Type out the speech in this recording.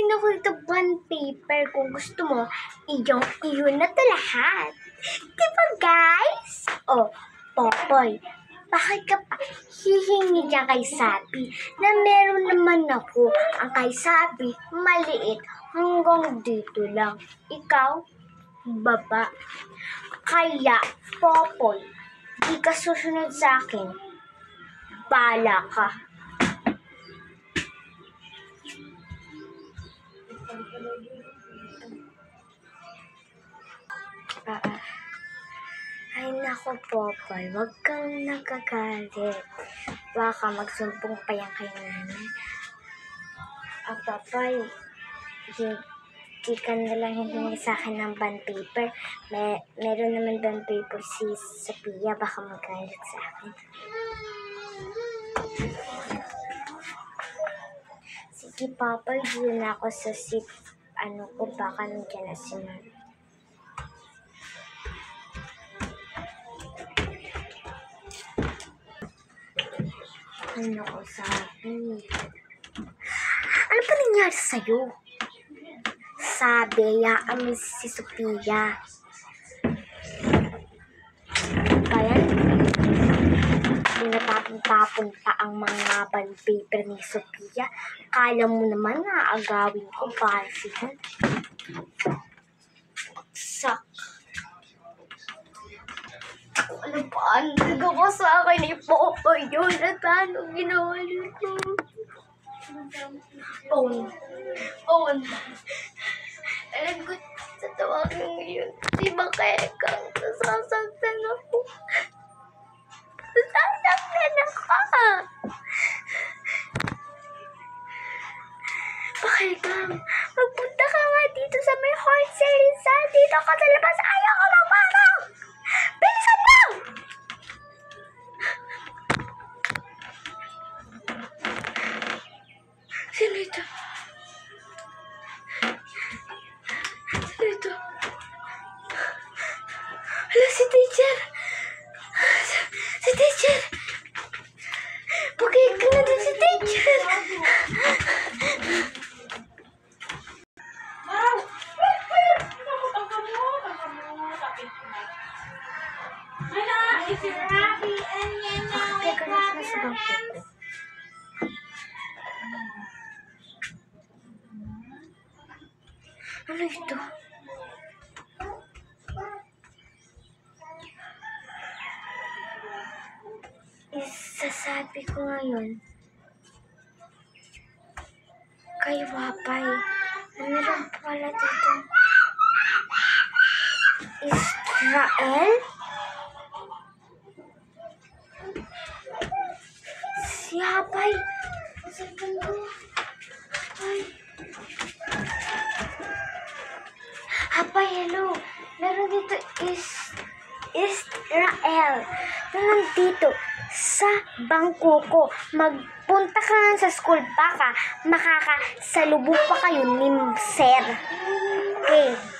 meron ako ito bond paper. Kung gusto mo, iyon na to lahat. Diba, guys? Oh, Popoy, bakit ka pa hihingi dyan kay Sabi na meron naman ako? Ang kay Sabi, maliit, hanggang dito lang. Ikaw, baba. Kaya, Popoy, di ka susunod sa akin. Bala ka. Ay nako, Popoy, wag kang nagagalit. Baka magsumpong pa yan kay nanay. Popoy, di ka nalang hihingi sa akin ng bond paper. Meron naman bond paper si Sophia, baka magalit sa akin. Sige, Popoy, yun ako sa seat. Ko, baka nandiyan na si Mami. Ano ko sabi? Ano pa nangyari sa'yo? Sabi, yaan mo si Sophia. Kaya, pinatapon-tapon pa ang mga bond paper ni Sophia. Kala mo naman na agawin ko para siya. Sak. Ano ba? Ang nagawa sa akin ni Popoy yun. At ano ginawa nito? Owen. Alam ko sa tawagin ngayon. Di ba kaya kang nasasaktan ako? Nasasaktan ako! Bakit kang magpunta ka nga dito sa may horse Rizal. Dito ka sa labas. Ayaw ko magpapang! Bilisan mo! Sino ito? Sino ito? Hala, si teacher! Si teacher! Bakit ka na din si teacher? Ano ito? Isasabi ko ngayon kay Wapay na meron pala dito Israel? Si Wapay. Wapay, hello. Meron dito Israel na nandito sa bangko ko. Magpunta ka nga sa school, baka makakasalubong pa kayo ni Sir. Okay.